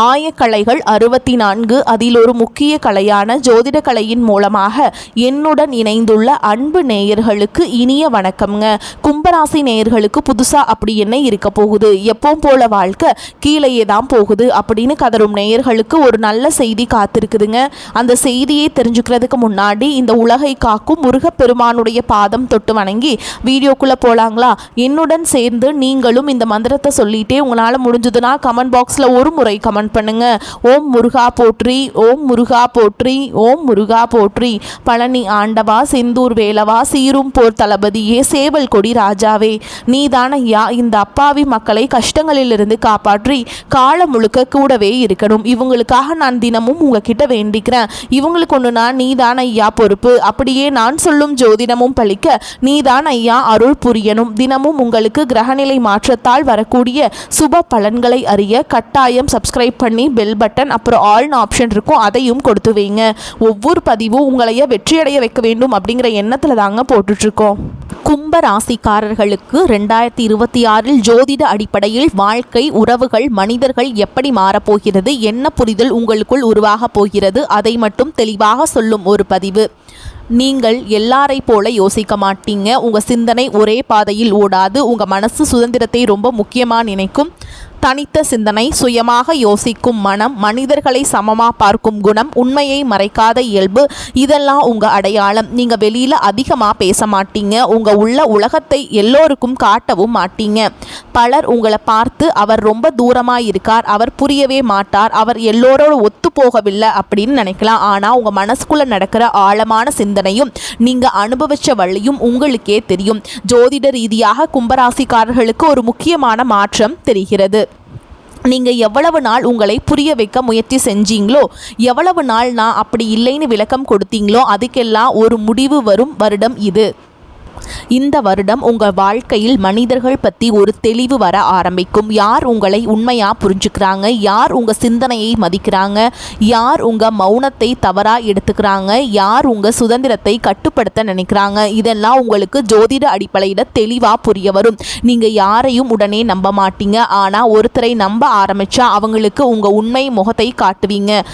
ஆயக்கலைகள் 64 அதில் ஒரு முக்கிய கலையான ஜோதிட கலையின் மூலமாக என்னுடன் இணைந்துள்ள அன்பு நேயர்களுக்கு இனிய வணக்கம்ங்க. கும்பராசி நேயர்களுக்கு புதுசா அப்படி என்ன இருக்க போகுது, எப்பவும் போல வாழ்க்கை கீழேயே தான் போகுது அப்படின்னு கதரும் நேயர்களுக்கு ஒரு நல்ல செய்தி காத்திருக்குதுங்க. அந்த செய்தியை தெரிஞ்சுக்கிறதுக்கு முன்னாடி இந்த உலகை காக்கும் முருகப்பெருமானுடைய பாதம் தொட்டு வணங்கி வீடியோக்குள்ள போலாங்களா? என்னுடன் சேர்ந்து நீங்களும் இந்த மந்திரத்தை சொல்லிட்டே உங்களால் முடிஞ்சதுன்னா கமெண்ட் பாக்ஸில் ஒரு முறை கமெண்ட் பண்ணுங்க. ஓம் முருகா போற்றி, ஓம் முருகா போற்றி, ஓம் முருகா போற்றி. பழனி ஆண்டவா, செந்தூர் வேலவா, சீரும் போர் தளபதியே, சேவல் கொடி ராஜாவே, நீதானையா இந்த அப்பாவி மக்களை கஷ்டங்களிலிருந்து காப்பாற்றி காலம் முழுக்க கூடவே இருக்கணும். இவங்களுக்காக நான் தினமும் உங்ககிட்ட வேண்டிக்கிறேன். இவங்களுக்கு ஒன்றுனா நீதான் ஐயா பொறுப்பு. அப்படியே நான் சொல்லும் ஜோதிடமும் பழிக்க நீதான் ஐயா அருள் புரியணும். தினமும் உங்களுக்கு கிரகநிலை மாற்றத்தால் வரக்கூடிய சுப பலன்களை அறிய கட்டாயம் சப்ஸ்கிரைப் பண்ணி பெல் பட்டன் அப்புறம் ஆல்னு ஆப்ஷன் இருக்கும், அதையும் கொடுத்து வைங்க. ஒவ்வொரு பதிவும் உங்களைய வெற்றியடைய வைக்க வேண்டும் அப்படிங்கிற எண்ணத்தில் தாங்க போட்டுட்ருக்கோம். கும்ப ராசிக்காரர்களுக்கு 2026 ஜோதிட அடிப்படையில் வாழ்க்கை, உறவுகள், மனிதர்கள் எப்படி மாறப்போகிறது, என்ன புரிதல் உங்களுக்குள் உருவாக போகிறது, அதை மட்டும் தெளிவாக சொல்லும் ஒரு பதிவு. நீங்கள் எல்லாரை போல யோசிக்க மாட்டீங்க. உங்கள் சிந்தனை ஒரே பாதையில் ஓடாது. உங்கள் மனசு சுதந்திரத்தை ரொம்ப முக்கியமாக நினைக்கும். தனித்த சிந்தனை, சுயமாக யோசிக்கும் மனம், மனிதர்களை சமமாக பார்க்கும் குணம், உண்மையை மறைக்காத இயல்பு, இதெல்லாம் உங்கள் அடையாளம். நீங்கள் வெளியில் அதிகமாக பேச மாட்டீங்க. உங்கள் உள்ள உலகத்தை எல்லோருக்கும் காட்டவும் மாட்டீங்க. பலர் உங்களை பார்த்து அவர் ரொம்ப தூரமாக இருக்கார், அவர் புரியவே மாட்டார், அவர் எல்லோரோட ஒத்து போகவில்லை அப்படின்னு நினைக்கலாம். ஆனால் உங்கள் மனசுக்குள்ளே நடக்கிற ஆழமான சிந்தனையும் நீங்கள் அனுபவிச்ச வழியும் உங்களுக்கே தெரியும். ஜோதிட ரீதியாக கும்பராசிக்காரர்களுக்கு ஒரு முக்கியமான மாற்றம் தெரிகிறது. நீங்கள் எவ்வளவு நாள் உங்களை புரிய வைக்க முயற்சி செஞ்சீங்களோ, எவ்வளவு நாள் நான் அப்படி இல்லைன்னு விளக்கம் கொடுத்தீங்களோ, அதுக்கெல்லாம் ஒரு முடிவு வரும் வருடம் இது. இந்த வருடம் உங்கள் வாழ்க்கையில் மனிதர்கள் பற்றி ஒரு தெளிவு வர ஆரம்பிக்கும். யார் உங்களை உண்மையாக புரிஞ்சுக்கிறாங்க, யார் உங்கள் சிந்தனையை மதிக்கிறாங்க, யார் உங்கள் மௌனத்தை தவறாக எடுத்துக்கிறாங்க, யார் உங்கள் சுதந்திரத்தை கட்டுப்படுத்த நினைக்கிறாங்க, இதெல்லாம் உங்களுக்கு ஜோதிட அடிப்படையில் தெளிவாக புரிய வரும். நீங்கள் யாரையும் உடனே நம்ப மாட்டீங்க. ஆனால் ஒருத்தரை நம்ப ஆரம்பித்தா அவங்களுக்கு உங்கள் உண்மை முகத்தை காட்டுவீங்க.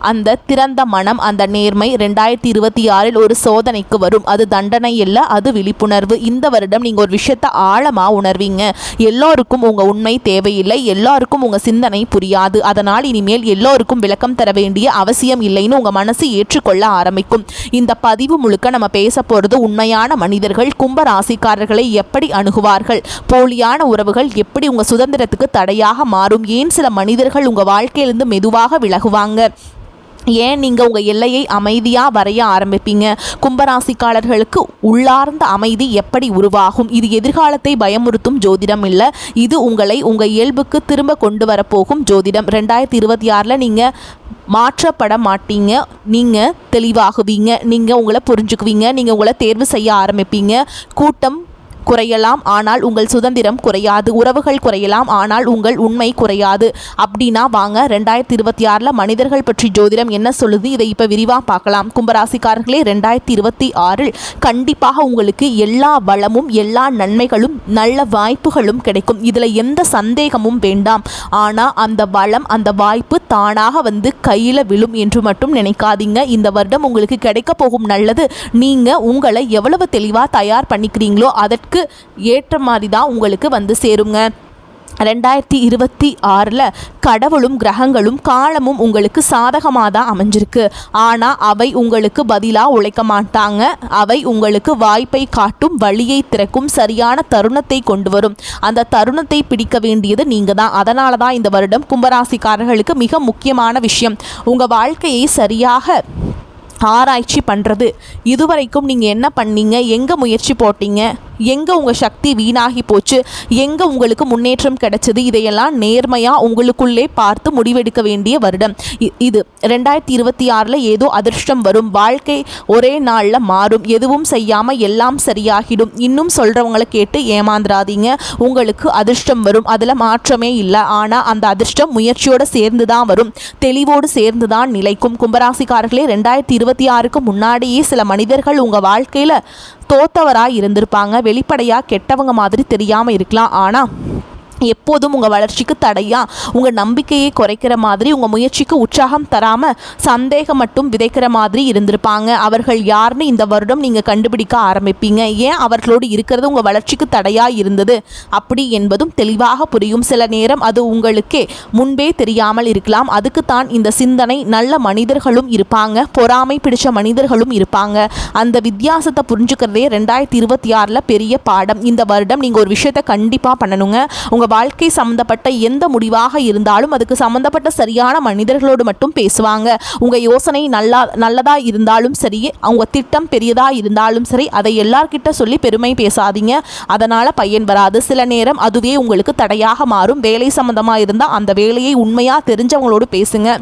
அந்த திறந்த மனம், அந்த நேர்மை 2026 ஒரு சோதனைக்கு வரும். அது தண்டனை இல்லை, அது விழிப்புணர்வு. இந்த வருடம் நீங்கள் ஒரு விஷயத்தை ஆழமாக உணர்வீங்க. எல்லோருக்கும் உங்கள் உண்மை தேவையில்லை, எல்லோருக்கும் உங்கள் சிந்தனை புரியாது. அதனால் இனிமேல் எல்லோருக்கும் விளக்கம் தர வேண்டிய அவசியம் இல்லைன்னு உங்கள் மனசு ஏற்றுக்கொள்ள ஆரம்பிக்கும். இந்த பதிவு முழுக்க நம்ம பேச போகிறது உண்மையான மனிதர்கள் கும்ப ராசிக்காரர்களை எப்படி அணுகுவார்கள், போலியான உறவுகள் எப்படி உங்கள் சுதந்திரத்துக்கு தடையாக மாறும், ஏன் சில மனிதர்கள் உங்கள் வாழ்க்கையிலிருந்து மெதுவாக விலகுவாங்க, ஏன் நீங்கள் உங்கள் எல்லையை அமைதியாக வரைய ஆரம்பிப்பீங்க, கும்பராசிக்காரர்களுக்கு உள்ளார்ந்த அமைதி எப்படி உருவாகும். இது எதிர்காலத்தை பயமுறுத்தும் ஜோதிடம் இல்லை, இது உங்களை உங்கள் இயல்புக்கு திரும்ப கொண்டு வரப்போகும் ஜோதிடம். 2026 நீங்கள் மாற்றப்பட மாட்டீங்க. நீங்கள் தெளிவாகுவீங்க, நீங்கள் உங்களை புரிஞ்சுக்குவீங்க, நீங்கள் உங்களை தேர்வு செய்ய ஆரம்பிப்பீங்க. கூட்டம் குறையலாம், ஆனால் உங்கள் சுதந்திரம் குறையாது. உறவுகள் குறையலாம், ஆனால் உங்கள் உண்மை குறையாது. அப்படின்னா வாங்க 2026 மனிதர்கள் பற்றி ஜோதிடம் என்ன சொல்லுது, இதை இப்போ விரிவாக பார்க்கலாம். கும்பராசிக்காரர்களே, 2026 கண்டிப்பாக உங்களுக்கு எல்லா வளமும் எல்லா நன்மைகளும் நல்ல வாய்ப்புகளும் கிடைக்கும். இதில் எந்த சந்தேகமும் வேண்டாம். ஆனால் அந்த வளம், அந்த வாய்ப்பு தானாக வந்து கையில் விழும் என்று மட்டும் நினைக்காதீங்க. இந்த வருடம் உங்களுக்கு கிடைக்க போகும் நல்லது நீங்கள் உங்களை எவ்வளவு தெளிவாக தயார் பண்ணிக்கிறீங்களோ அதற்கு ஏற்ற மாதிரி தான் உங்களுக்கு வந்து சேருங்க. 2026 கடவுளும் கிரகங்களும் காலமும் உங்களுக்கு சாதகமாக தான் அமைஞ்சிருக்கு. ஆனால் அவை உங்களுக்கு பதிலாக உழைக்க மாட்டாங்க. அவை உங்களுக்கு வாய்ப்பை காட்டும், வழியை திறக்கும், சரியான தருணத்தை கொண்டு வரும். அந்த தருணத்தை பிடிக்க வேண்டியது நீங்கள் தான். அதனால தான் இந்த வருடம் கும்பராசிக்காரர்களுக்கு மிக முக்கியமான விஷயம் உங்கள் வாழ்க்கையை சரியாக ஆராய்ச்சி பண்ணுறது. இதுவரைக்கும் நீங்கள் என்ன பண்ணீங்க, எங்கே முயற்சி போட்டீங்க, எங்கே உங்கள் சக்தி வீணாகி போச்சு, எங்கே உங்களுக்கு முன்னேற்றம் கிடைச்சது, இதையெல்லாம் நேர்மையாக உங்களுக்குள்ளே பார்த்து முடிவெடுக்க வேண்டிய வருடம் இது. 2026 ஏதோ அதிர்ஷ்டம் வரும், வாழ்க்கை ஒரே நாளில் மாறும், எதுவும் செய்யாமல் எல்லாம் சரியாகிடும், இன்னும் சொல்கிறவங்களை கேட்டு ஏமாந்துடாதீங்க. உங்களுக்கு அதிர்ஷ்டம் வரும், அதில் மாற்றமே இல்லை. ஆனால் அந்த அதிர்ஷ்டம் முயற்சியோடு சேர்ந்து தான் வரும், தெளிவோடு சேர்ந்து தான் நிலைக்கும். கும்பராசிக்காரர்களே, 2026க்கு முன்னாடியே சில மனிதர்கள் உங்கள் வாழ்க்கையில் தோத்தவராக இருந்திருப்பாங்க. வெளிப்படையாக கெட்டவங்க மாதிரி தெரியாமல் இருக்கலாம். ஆனால் எப்போதும் உங்கள் வளர்ச்சிக்கு தடையாக உங்கள் நம்பிக்கையை குறைக்கிற மாதிரி, உங்கள் முயற்சிக்கு உற்சாகம் தராமல் சந்தேகம் மட்டும் விதைக்கிற மாதிரி இருந்திருப்பாங்க. அவர்கள் யாருன்னு இந்த வருடம் நீங்கள் கண்டுபிடிக்க ஆரம்பிப்பீங்க. ஏன் அவர்களோடு இருக்கிறது உங்கள் வளர்ச்சிக்கு தடையாக இருந்தது அப்படி என்பதும் தெளிவாக புரியும். சில நேரம் அது உங்களுக்கே முன்பே தெரியாமல் இருக்கலாம். அதுக்கு தான் இந்த சிந்தனை. நல்ல மனிதர்களும் இருப்பாங்க, பொறாமை பிடிச்ச மனிதர்களும் இருப்பாங்க. அந்த வித்தியாசத்தை புரிஞ்சுக்கிறதே 2026 பெரிய பாடம். இந்த வருடம் நீங்கள் ஒரு விஷயத்தை கண்டிப்பாக பண்ணணுங்க. உங்கள் வாழ்க்கை சம்மந்தப்பட்ட எந்த முடிவாக இருந்தாலும் அதுக்கு சம்மந்தப்பட்ட சரியான மனிதர்களோடு மட்டும் பேசுவாங்க. உங்கள் யோசனை நல்லதாக இருந்தாலும் சரி, அவங்க திட்டம் பெரியதாக இருந்தாலும் சரி, அதை எல்லார்கிட்ட சொல்லி பெருமை பேசாதீங்க. அதனால் பயன் வராது. சில நேரம் அதுவே உங்களுக்கு தடையாக மாறும். வேலை சம்மந்தமாக இருந்தால் அந்த வேலையை உண்மையாக தெரிஞ்சவங்களோடு பேசுங்க.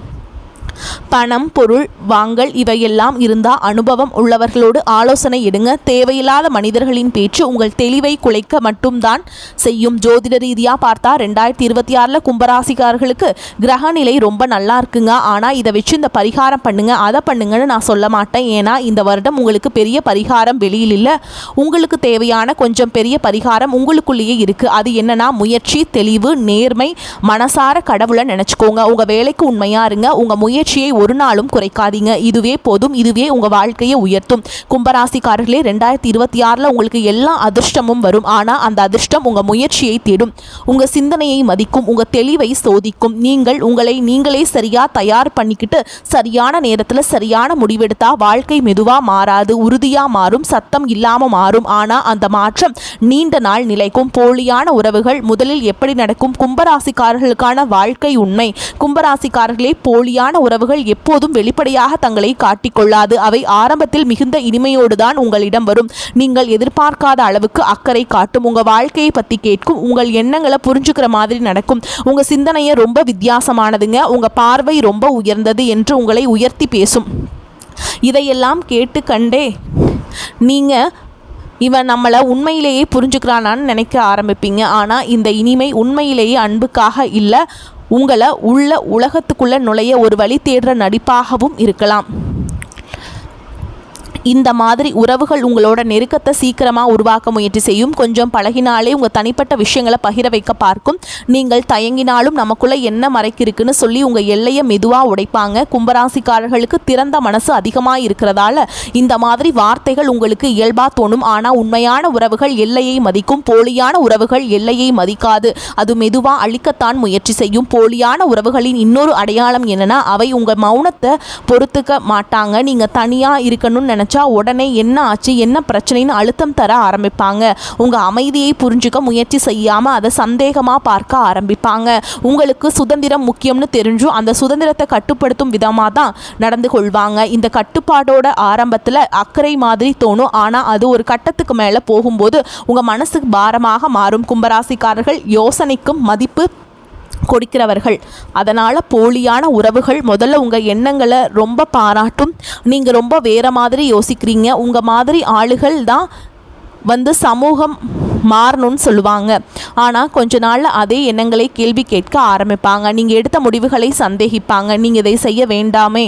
பணம், பொருள் வாங்கல் இவையெல்லாம் இருந்தால் அனுபவம் உள்ளவர்களோடு ஆலோசனை எடுங்க. தேவையில்லாத மனிதர்களின் பேச்சு உங்கள் தெளிவை குலைக்க மட்டும்தான் செய்யும். ஜோதிட ரீதியாக பார்த்தா 2026 கும்பராசிக்காரர்களுக்கு கிரகநிலை ரொம்ப நல்லா இருக்குங்க. ஆனால் இதை வச்சு இந்த பரிகாரம் பண்ணுங்க, அதை பண்ணுங்கன்னு நான் சொல்ல மாட்டேன். ஏன்னா இந்த வருடம் உங்களுக்கு பெரிய பரிகாரம் வெளியில் இல்லை. உங்களுக்கு தேவையான கொஞ்சம் பெரிய பரிகாரம் உங்களுக்குள்ளேயே இருக்குது. அது என்னன்னா முயற்சி, தெளிவு, நேர்மை. மனசார கடவுளை நினச்சிக்கோங்க. உங்கள் வேலைக்கு உண்மையாக இருங்க. உங்கள் முயற்சியை ஒரு நாளும் குறைக்காதீங்க. இதுவே போதும். இதுவே உங்கள் வாழ்க்கையை உயர்த்தும். கும்பராசிக்காரர்களே, 2026 உங்களுக்கு எல்லா அதிர்ஷ்டமும் வரும். ஆனால் அந்த அதிர்ஷ்டம் உங்கள் முயற்சியை தேடும், உங்கள் சிந்தனையை மதிக்கும், உங்கள் தெளிவை சோதிக்கும். நீங்கள் உங்களை நீங்களே சரியாக தயார் பண்ணிக்கிட்டு சரியான நேரத்தில் சரியான முடிவெடுத்தா வாழ்க்கை மெதுவாக மாறாது, உறுதியாக மாறும், சத்தம் இல்லாமல் மாறும். ஆனால் அந்த மாற்றம் நீண்ட நாள் நிலைக்கும். போலியான உறவுகள் முதலில் எப்படி நடக்கும்? கும்பராசிக்காரர்களுக்கான வாழ்க்கை உண்மை. கும்பராசிக்காரர்களே, போலியான உறவுகள் எப்போதும் வெளிப்படையாக தங்களை காட்டிக்கொள்ளாது. அவை ஆரம்பத்தில் மிகுந்த இனிமையோடு தான் உங்களிடம் வரும். நீங்கள் எதிர்பார்க்காத அளவுக்கு அக்கறை காட்டும். உங்கள் வாழ்க்கையை பற்றி கேட்கும். உங்கள் எண்ணங்களை புரிஞ்சுக்கிற மாதிரி நடக்கும். உங்கள் சிந்தனையை ரொம்ப வித்தியாசமானதுங்க, உங்கள் பார்வை ரொம்ப உயர்ந்தது என்று உங்களை உயர்த்தி பேசும். இதையெல்லாம் கேட்டு கண்டே நீங்கள் இவன் நம்மளை உண்மையிலேயே புரிஞ்சுக்கிறானான்னு நினைக்க ஆரம்பிப்பீங்க. ஆனால் இந்த இனிமை உண்மையிலேயே அன்புக்காக இல்லை, உங்களை உலகத்துக்குள்ளே நுழைய ஒரு வழி தேடுற நடிப்பாகவும் இருக்கலாம். இந்த மாதிரி உறவுகள் உங்களோட நெருக்கத்தை சீக்கிரமாக உருவாக்க முயற்சி செய்யும். கொஞ்சம் பழகினாலே உங்கள் தனிப்பட்ட விஷயங்களை பகிர வைக்க பார்க்கும். நீங்கள் தயங்கினாலும் நமக்குள்ளே என்ன மறைக்கிருக்குன்னு சொல்லி உங்கள் எல்லையை மெதுவாக உடைப்பாங்க. கும்பராசிக்காரர்களுக்கு திறந்த மனசு அதிகமாக இருக்கிறதால இந்த மாதிரி வார்த்தைகள் உங்களுக்கு இயல்பாக தோணும். ஆனால் உண்மையான உறவுகள் எல்லையை மதிக்கும். போலியான உறவுகள் எல்லையை மதிக்காது. அது மெதுவாக அழிக்கத்தான் முயற்சி செய்யும். போலியான உறவுகளின் இன்னொரு அடையாளம் என்னன்னா, அவை உங்கள் மௌனத்தை பொறுத்துக்க மாட்டாங்க. நீங்கள் தனியாக இருக்கணும்னு நினச்சா உடனே என்ன ஆச்சு, என்ன பிரச்சனைன்னு அழுத்தம் தர ஆரம்பிப்பாங்க. உங்கள் அமைதியை புரிஞ்சுக்க முயற்சி செய்யாமல் அதை சந்தேகமாக பார்க்க ஆரம்பிப்பாங்க. உங்களுக்கு சுதந்திரம் முக்கியம்னு தெரிஞ்சும் அந்த சுதந்திரத்தை கட்டுப்படுத்தும் விதமாக தான் நடந்து கொள்வாங்க. இந்த கட்டுப்பாடோட ஆரம்பத்தில் அக்கறை மாதிரி தோணும். ஆனால் அது ஒரு கட்டத்துக்கு மேலே போகும்போது உங்கள் மனசுக்கு பாரமாக மாறும். கும்பராசிக்காரர்கள் யோசனைக்கும் மதிப்பு கொடுக்கிறவர்கள். அதனால் போலியான உறவுகள் முதல்ல உங்கள் எண்ணங்களை ரொம்ப பாராட்டும். நீங்கள் ரொம்ப வேறு மாதிரி யோசிக்கிறீங்க. உங்கள் மாதிரி ஆளுகள் தான் சமூகம் மாறணும்னு சொல்லுவாங்க. ஆனால் கொஞ்ச நாளில் அதே எண்ணங்களை கேள்வி கேட்க ஆரம்பிப்பாங்க. நீங்கள் எடுத்த முடிவுகளை சந்தேகிப்பாங்க. நீங்கள் இதை செய்ய வேண்டாமே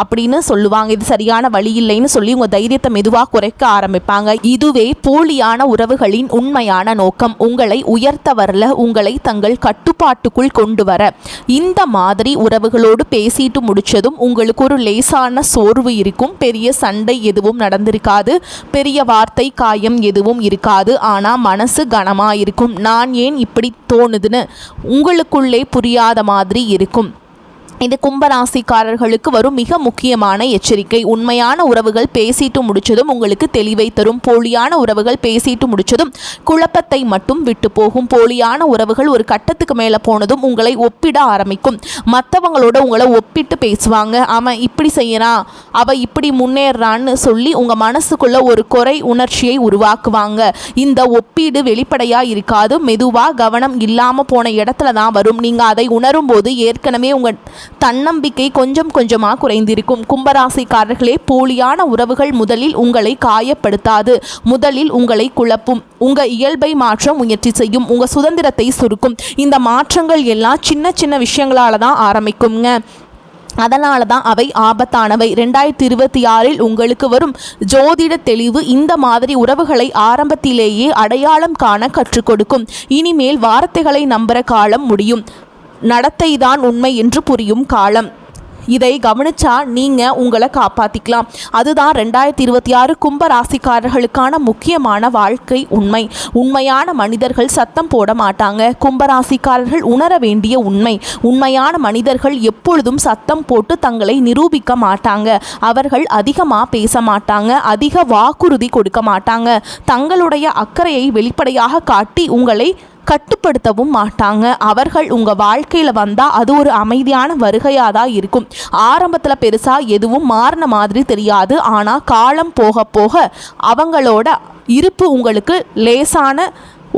அப்படின்னு சொல்லுவாங்க. இது சரியான வழி இல்லைன்னு சொல்லி உங்கள் தைரியத்தை மெதுவாக குறைக்க ஆரம்பிப்பாங்க. இதுவே போலியான உறவுகளின் உண்மையான நோக்கம். உங்களை உயர்த்த வரல, உங்களை தங்கள் கட்டுப்பாட்டுக்குள் கொண்டு வர. இந்த மாதிரி உறவுகளோடு பேசிட்டு முடிச்சதும் உங்களுக்கு ஒரு லேசான சோர்வு இருக்கும். பெரிய சண்டை எதுவும் நடந்திருக்காது, பெரிய வார்த்தை காயம் எதுவும் இருக்காது. ஆனால் மனசு கனமாக இருக்கும். நான் ஏன் இப்படி தோணுதுன்னு உங்களுக்குள்ளே புரியாத மாதிரி இருக்கும். இது கும்பராசிக்காரர்களுக்கு வரும் மிக முக்கியமான எச்சரிக்கை. உண்மையான உறவுகள் பேசிட்டு முடிச்சதும் உங்களுக்கு தெளிவை தரும். போலியான உறவுகள் பேசிட்டு முடிச்சதும் குழப்பத்தை மட்டும் விட்டு போகும். போலியான உறவுகள் ஒரு கட்டத்துக்கு மேலே போனதும் உங்களை ஒப்பிட ஆரம்பிக்கும். மற்றவங்களோட உங்களை ஒப்பிட்டு பேசுவாங்க. அவன் இப்படி செய்யறான், அவ இப்படி முன்னேறான்னு சொல்லி உங்கள் மனசுக்குள்ள ஒரு குறை உணர்ச்சியை உருவாக்குவாங்க. இந்த ஒப்பீடு வெளிப்படையாக இருக்காது, மெதுவாக கவனம் இல்லாமல் போன இடத்துல தான் வரும். நீங்கள் அதை உணரும் போது ஏற்கனவே உங்கள் தன்னம்பிக்கை கொஞ்சம் கொஞ்சமாக குறைந்திருக்கும். கும்பராசிக்காரர்களே, போலியான உறவுகள் முதலில் உங்களை காயப்படுத்தாது, முதலில் உங்களை குழப்பும். உங்கள் இயல்பை மாற்ற முயற்சி செய்யும், உங்கள் சுதந்திரத்தை சுருக்கும். இந்த மாற்றங்கள் எல்லாம் சின்ன சின்ன விஷயங்களால தான் ஆரம்பிக்குங்க. அதனால தான் அவை ஆபத்தானவை. 2026 உங்களுக்கு வரும் ஜோதிட தெளிவு இந்த மாதிரி உறவுகளை ஆரம்பத்திலேயே அடையாளம் காண கற்றுக் கொடுக்கும். இனிமேல் வார்த்தைகளை நம்புற காலம் முடியும், நடத்தைதான் உண்மை என்று புரியும் காலம். இதை கவனிச்சா நீங்கள் உங்களை காப்பாற்றிக்கலாம். அதுதான் 2026 கும்ப ராசிக்காரர்களுக்கான முக்கியமான வாழ்க்கை உண்மை. உண்மையான மனிதர்கள் சத்தம் போட மாட்டாங்க. கும்பராசிக்காரர்கள் உணர வேண்டிய உண்மை, உண்மையான மனிதர்கள் எப்பொழுதும் சத்தம் போட்டு தங்களை நிரூபிக்க மாட்டாங்க. அவர்கள் அதிகமாக பேச மாட்டாங்க, அதிக வாக்குறுதி கொடுக்க மாட்டாங்க. தங்களுடைய அக்கறையை வெளிப்படையாக காட்டி உங்களை கட்டுப்படுத்தவும் மாட்டாங்க. அவர்கள் உங்கள் வாழ்க்கையில் வந்தால் அது ஒரு அமைதியான வருகையாக தான் இருக்கும். ஆரம்பத்தில் பெருசாக எதுவும் மாறின மாதிரி தெரியாது. ஆனால் காலம் போக போக அவங்களோட இருப்பு உங்களுக்கு லேசான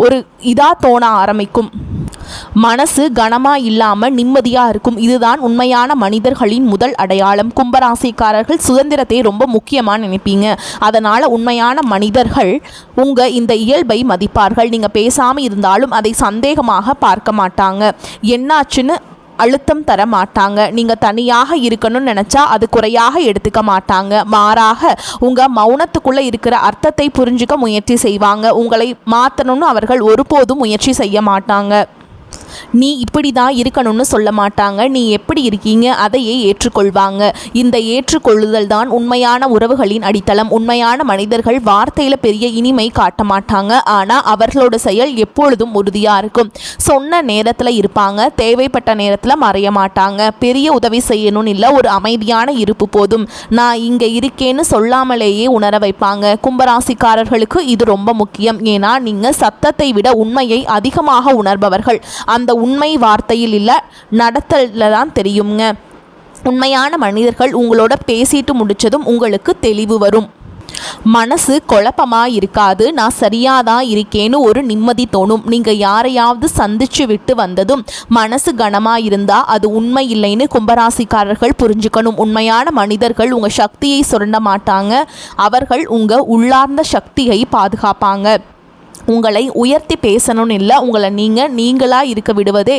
ஒரு இதாக தோண ஆரம்பிக்கும். மனசு கனமாக இல்லாமல் நிம்மதியாக இருக்கும். இதுதான் உண்மையான மனிதர்களின் முதல் அடையாளம். கும்பராசிக்காரர்கள் சுதந்திரத்தை ரொம்ப முக்கியமாக நினைப்பீங்க. அதனால் உண்மையான மனிதர்கள் உங்கள் இந்த இயல்பை மதிப்பார்கள். நீங்கள் பேசாமல் இருந்தாலும் அதை சந்தேகமாக பார்க்க மாட்டாங்க. என்னாச்சுன்னு அழுத்தம் தர மாட்டாங்க. நீங்கள் தனியாக இருக்கணும்னு நினச்சா அது குறையாக எடுத்துக்க மாட்டாங்க. மாறாக உங்கள் மௌனத்துக்குள்ளே இருக்கிற அர்த்தத்தை புரிஞ்சுக்க முயற்சி செய்வாங்க. உங்களை மாற்றணும்னு அவர்கள் ஒருபோதும் முயற்சி செய்ய மாட்டாங்க. நீ இப்படி தான் இருக்கணும்னு சொல்ல மாட்டாங்க. நீ எப்படி இருக்கீங்க அதையே ஏற்றுக்கொள்வாங்க. இந்த ஏற்றுக்கொள்ளுதல் தான் உண்மையான உறவுகளின் அடித்தளம். உண்மையான மனிதர்கள் வார்த்தையில் பெரிய இனிமை காட்ட மாட்டாங்க, ஆனால் அவர்களோட செயல் எப்பொழுதும் உறுதியாக இருக்கும். சொன்ன நேரத்தில் இருப்பாங்க, தேவைப்பட்ட நேரத்தில் மறைய மாட்டாங்க. பெரிய உதவி செய்யணும்னு இல்லை, ஒரு அமைதியான இருப்பு போதும். நான் இங்கே இருக்கேன்னு சொல்லாமலேயே உணர வைப்பாங்க. கும்பராசிக்காரர்களுக்கு இது ரொம்ப முக்கியம். ஏன்னா நீங்கள் சத்தத்தை விட உண்மையை அதிகமாக உணர்பவர்கள். அந்த உண்மை வார்த்தையில் இல்லை, நடத்தல தான் தெரியுங்க. உண்மையான மனிதர்கள் உங்களோட பேசிட்டு முடிச்சதும் உங்களுக்கு தெளிவு வரும். மனசு குழப்பமாக இருக்காது. நான் சரியாக தான் இருக்கேன்னு ஒரு நிம்மதி தோணும். நீங்கள் யாரையாவது சந்திச்சு விட்டு வந்ததும் மனசு கனமாக இருந்தால் அது உண்மை இல்லைன்னு கும்பராசிக்காரர்கள் புரிஞ்சுக்கணும். உண்மையான மனிதர்கள் உங்கள் சக்தியை சுரண்ட மாட்டாங்க. அவர்கள் உங்கள் உள்ளார்ந்த சக்தியை பாதுகாப்பாங்க. உங்களை உயர்த்தி பேசணும்னு இல்லை, உங்களை நீங்களாக இருக்க விடுவதே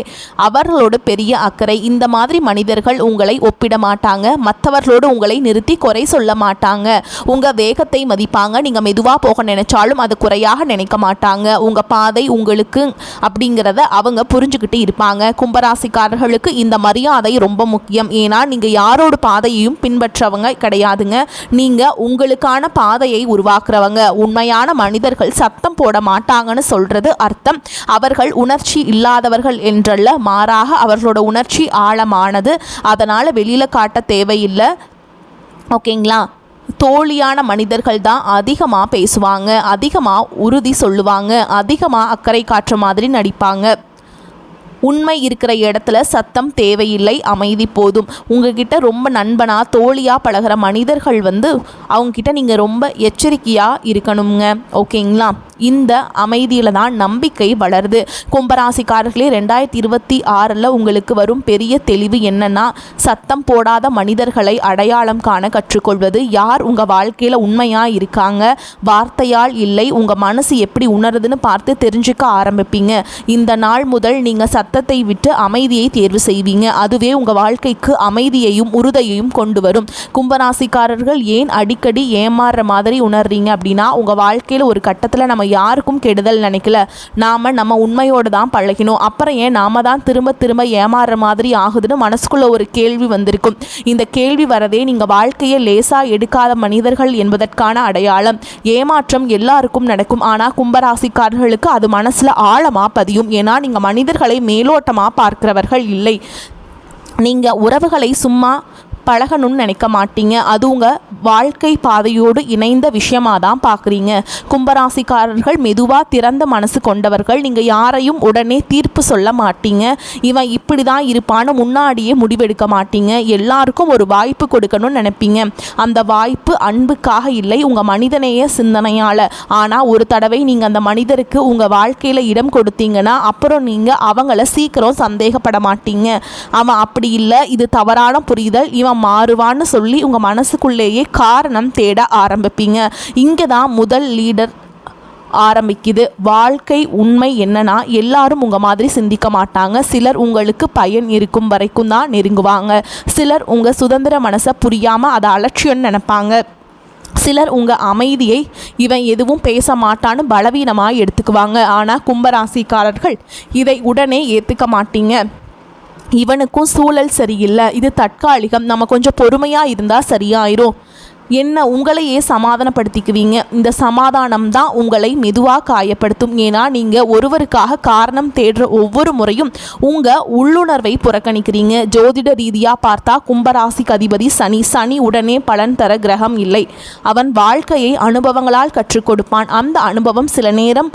அவர்களோட பெரிய அக்கறை. இந்த மாதிரி மனிதர்கள் உங்களை ஒப்பிட மாட்டாங்க. மற்றவர்களோடு உங்களை நிறுத்தி குறை சொல்ல மாட்டாங்க. உங்கள் வேகத்தை மதிப்பாங்க. நீங்கள் மெதுவாக போக நினைச்சாலும் அது குறையாக நினைக்க மாட்டாங்க. உங்கள் பாதை உங்களுக்கு அப்படிங்கிறத அவங்க புரிஞ்சுக்கிட்டு இருப்பாங்க. கும்பராசிக்காரர்களுக்கு இந்த மரியாதை ரொம்ப முக்கியம். ஏன்னா நீங்கள் யாரோட பாதையையும் பின்பற்றவங்க கிடையாதுங்க. நீங்கள் உங்களுக்கான பாதையை உருவாக்குறவங்க. உண்மையான மனிதர்கள் சத்தம் போட மாட்டாங்கன்னு சொல்றது அர்த்தம் அவர்கள் உணர்ச்சி இல்லாதவர்கள் என்றல்ல, மாறாக அவர்களோட உணர்ச்சி ஆழமானது. அதனால் வெளியில் காட்ட தேவையில்லை. ஓகேங்களா? தோழியான மனிதர்கள் தான் அதிகமாக பேசுவாங்க, அதிகமாக உறுதி சொல்லுவாங்க, அதிகமாக அக்கறை காட்டுற மாதிரி நடிப்பாங்க. உண்மை இருக்கிற இடத்துல சத்தம் தேவையில்லை, அமைதி போதும். உங்ககிட்ட ரொம்ப நண்பனாக தோழியாக பழகிற மனிதர்கள் அவங்கக்கிட்ட நீங்கள் ரொம்ப எச்சரிக்கையாக இருக்கணுங்க. ஓகேங்களா? இந்த அமைதியில் தான் நம்பிக்கை வளருது. கும்பராசிக்காரர்களே, 2026 உங்களுக்கு வரும் பெரிய தெளிவு என்னன்னா, சத்தம் போடாத மனிதர்களை அடையாளம் காண கற்றுக்கொள்வது. யார் உங்கள் வாழ்க்கையில் உண்மையாக இருக்காங்க, வார்த்தையால் இல்லை, உங்கள் மனசு எப்படி உணருதுன்னு பார்த்து தெரிஞ்சுக்க ஆரம்பிப்பீங்க. இந்த நாள் முதல் நீங்கள் சத்தத்தை விட்டு அமைதியை தேர்வு செய்வீங்க. அதுவே உங்கள் வாழ்க்கைக்கு அமைதியையும் உறுதியையும் கொண்டு வரும். கும்பராசிக்காரர்கள் ஏன் அடிக்கடி ஏமாறுற மாதிரி உணர்றீங்க அப்படின்னா, உங்கள் வாழ்க்கையில் ஒரு கட்டத்தில் நம்ம யாருக்கும் கெடுதல் நினைக்கல, நம்ம உண்மையோடு தான் பழகினோம். அப்புறம் ஏன் நாம தான் திரும்ப திரும்ப ஏமாறுற மாதிரி ஆகுதுன்னு மனசுக்குள்ள ஒரு கேள்வி வந்திருக்கும். இந்த கேள்வி வரதே நீங்கள் வாழ்க்கையை லேசாக எடுக்காத மனிதர்கள் என்பதற்கான அடையாளம். ஏமாற்றம் எல்லாருக்கும் நடக்கும், ஆனால் கும்பராசிக்காரர்களுக்கு அது மனசில் ஆழமாக பதியும். ஏன்னா நீங்கள் மனிதர்களை மேலோட்டமாக பார்க்கிறவர்கள் இல்லை. நீங்கள் உறவுகளை சும்மா பழகணும்னு நினைக்க மாட்டீங்க. அது உங்கள் வாழ்க்கை பாதையோடு இணைந்த விஷயமாக தான் பார்க்குறீங்க. கும்பராசிக்காரர்கள் மெதுவாக திறந்த மனசு கொண்டவர்கள். நீங்கள் யாரையும் உடனே தீர்ப்பு சொல்ல மாட்டீங்க. இவன் இப்படி தான் இருப்பான்னு முன்னாடியே முடிவெடுக்க மாட்டீங்க. எல்லாருக்கும் ஒரு வாய்ப்பு கொடுக்கணும்னு நினைப்பீங்க. அந்த வாய்ப்பு அன்புக்காக இல்லை, உங்கள் மனிதநேய சிந்தனையால். ஆனால் ஒரு தடவை நீங்கள் அந்த மனிதருக்கு உங்கள் வாழ்க்கையில் இடம் கொடுத்தீங்கன்னா அப்புறம் நீங்கள் அவங்கள சீக்கிரம் சந்தேகப்பட மாட்டீங்க. அவன் அப்படி இல்லை, இது தவறான புரிதல், இவன் மாறுவான்னு சொல்லி உங்கள் மனசுக்குள்ளேயே காரணம் தேட ஆரம்பிப்பீங்க. இங்கே தான் முதல் லீடர் ஆரம்பிக்குது. வாழ்க்கை உண்மை என்னன்னா, எல்லாரும் உங்கள் மாதிரி சிந்திக்க மாட்டாங்க. சிலர் உங்களுக்கு பயன் இருக்கும் வரைக்கும் தான் நெருங்குவாங்க. சிலர் உங்கள் சுதந்திர மனசை புரியாமல் அதை அலட்சியம்னு நினைப்பாங்க. சிலர் உங்கள் அமைதியை இவன் எதுவும் பேச மாட்டான்னு பலவீனமாக எடுத்துக்குவாங்க. ஆனால் கும்பராசிக்காரர்கள் இதை உடனே ஏற்றுக்க மாட்டீங்க. இவனுக்கும் சூழல் சரியில்லை, இது தற்காலிகம், நம்ம கொஞ்சம் பொறுமையாக இருந்தால் சரியாயிரும் என்ன உங்களையே சமாதானப்படுத்திக்குவீங்க. இந்த சமாதானம் தான் உங்களை மெதுவாக காயப்படுத்தும். ஏன்னா நீங்கள் ஒருவருக்காக காரணம் தேடுற ஒவ்வொரு முறையும் உங்கள் உள்ளுணர்வை புறக்கணிக்கிறீங்க. ஜோதிட ரீதியாக பார்த்தா கும்பராசிக்கு அதிபதி சனி. சனி உடனே பலன் தர கிரகம் இல்லை. அவன் வாழ்க்கையை அனுபவங்களால் கற்றுக் கொடுப்பான். அந்த அனுபவம் சில நேரம்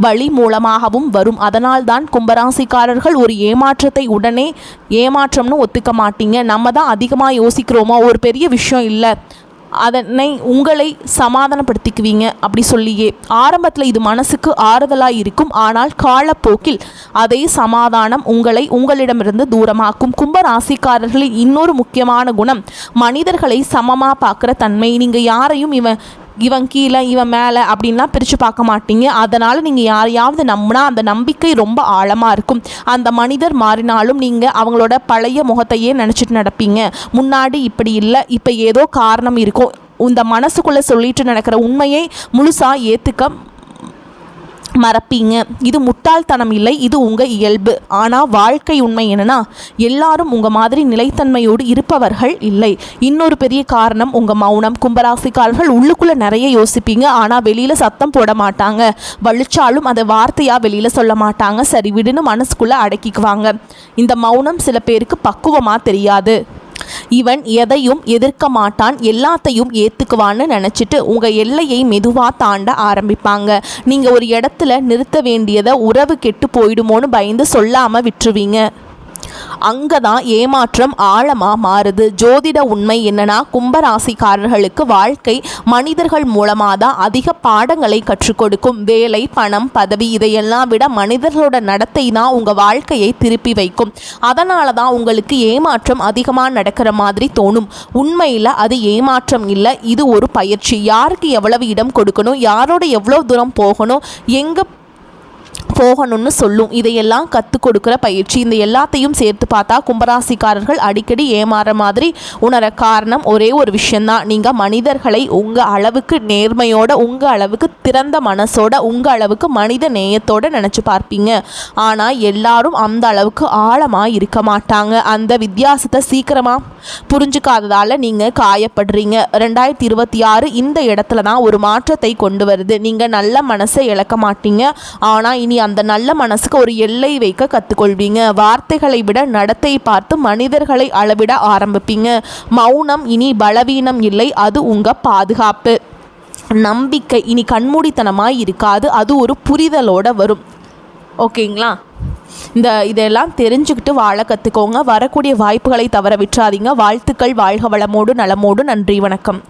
வழி மூலமாகவும் வரும். அதனால்தான் கும்பராசிக்காரர்கள் ஒரு ஏமாற்றத்தை உடனே ஏமாற்றம்னு ஒத்துக்க மாட்டீங்க. நம்ம தான் அதிகமாக யோசிக்கிறோமோ, ஒரு பெரிய விஷயம் இல்லை, அதனை உங்களை சமாதானப்படுத்திக்குவீங்க அப்படி சொல்லியே. ஆரம்பத்தில் இது மனசுக்கு ஆறுதலாக இருக்கும். ஆனால் காலப்போக்கில் அதே சமாதானம் உங்களிடமிருந்து தூரமாக்கும். கும்பராசிக்காரர்களின் இன்னொரு முக்கியமான குணம் மனிதர்களை சமமாக பார்க்குற தன்மை. நீங்கள் யாரையும் இவன் கீழே இவன் மேலே அப்படின்லாம் பிரித்து பார்க்க மாட்டீங்க. அதனால் நீங்கள் யாரையாவது நம்பினா அந்த நம்பிக்கை ரொம்ப ஆழமாக இருக்கும். அந்த மனிதர் மாறினாலும் நீங்கள் அவங்களோட பழைய முகத்தையே நினச்சிட்டு நடப்பீங்க. முன்னாடி இப்படி இல்லை, இப்போ ஏதோ காரணம் இருக்கும். இந்த மனசுக்குள்ளே சொல்லிட்டு நடக்கிற உண்மையை முழுசாக ஏற்றுக்க மறப்பீங்க. இது முட்டாள்தனம் இல்லை, இது உங்கள் இயல்பு. ஆனால் வாழ்க்கை உண்மை என்னன்னா, எல்லாரும் உங்கள் மாதிரி நிலைத்தன்மையோடு இருப்பவர்கள் இல்லை. இன்னொரு பெரிய காரணம் உங்கள் மௌனம். கும்பராசிக்காரர்கள் உள்ளுக்குள்ளே நிறைய யோசிப்பீங்க, ஆனால் வெளியில் சத்தம் போட மாட்டாங்க. வலிச்சாலும் அதை வார்த்தையாக வெளியில் சொல்ல மாட்டாங்க. சரி விடுன்னு மனசுக்குள்ளே அடக்கிக்குவாங்க. இந்த மௌனம் சில பேருக்கு பக்குவமாக தெரியாது. இவன் எதையும் எதிர்க்க மாட்டான், எல்லாத்தையும் ஏற்றுக்குவான்னு நினச்சிட்டு உங்கள் எல்லையை மெதுவாக தாண்ட ஆரம்பிப்பாங்க. நீங்கள் ஒரு இடத்துல நிறுத்த வேண்டியதை உறவு கெட்டு போயிடுமோன்னு பயந்து சொல்லாமல் விட்டுருவீங்க. அங்கே தான் ஏமாற்றம் ஆழமாக மாறுது. ஜோதிட உண்மை என்னன்னா, கும்பராசிக்காரர்களுக்கு வாழ்க்கை மனிதர்கள் மூலமாக தான் அதிக பாடங்களை கற்றுக் கொடுக்கும். வேலை, பணம், பதவி இதையெல்லாம் விட மனிதர்களோட நடத்தை தான் உங்கள் வாழ்க்கையை திருப்பி வைக்கும். அதனால தான் உங்களுக்கு ஏமாற்றம் அதிகமாக நடக்கிற மாதிரி தோணும். உண்மையில் அது ஏமாற்றம் இல்லை, இது ஒரு பயிற்சி. யாருக்கு எவ்வளவு இடம் கொடுக்கணும், யாரோட எவ்வளோ தூரம் போகணும், எங்கே போகணும்னு சொல்லும். இதையெல்லாம் கற்றுக் கொடுக்குற பயிற்சி. இந்த எல்லாத்தையும் சேர்த்து பார்த்தா கும்பராசிக்காரர்கள் அடிக்கடி ஏமாற மாதிரி உணர காரணம் ஒரே ஒரு விஷயந்தான். நீங்கள் மனிதர்களை உங்கள் அளவுக்கு நேர்மையோட, உங்கள் அளவுக்கு திறந்த மனசோட, உங்கள் அளவுக்கு மனித நேயத்தோடு நினச்சி பார்ப்பீங்க. ஆனால் எல்லாரும் அந்த அளவுக்கு ஆழமாக இருக்க மாட்டாங்க. அந்த வித்தியாசத்தை சீக்கிரமாக புரிஞ்சுக்காததால் நீங்கள் காயப்படுறீங்க. 2026 இந்த இடத்துல தான் ஒரு மாற்றத்தை கொண்டு வருது. நீங்கள் நல்ல மனசை இழக்க மாட்டீங்க. ஆனால் இனி அந்த நல்ல மனசுக்கு ஒரு எல்லை வைக்க கற்றுக்கொள்வீங்க. வார்த்தைகளை விட நடத்தை பார்த்து மனிதர்களை அளவிட ஆரம்பிப்பீங்க. மௌனம் இனி பலவீனம் இல்லை, அது உங்கள் பாதுகாப்பு. நம்பிக்கை இனி கண்மூடித்தனமாக இருக்காது, அது ஒரு புரிதலோடு வரும். ஓகேங்களா? இதெல்லாம் தெரிஞ்சுக்கிட்டு வாழ கற்றுக்கோங்க. வரக்கூடிய வாய்ப்புகளை தவற விட்டுறாதீங்க. வாழ்த்துக்கள். வாழ்க வளமோடு நலமோடு. நன்றி, வணக்கம்.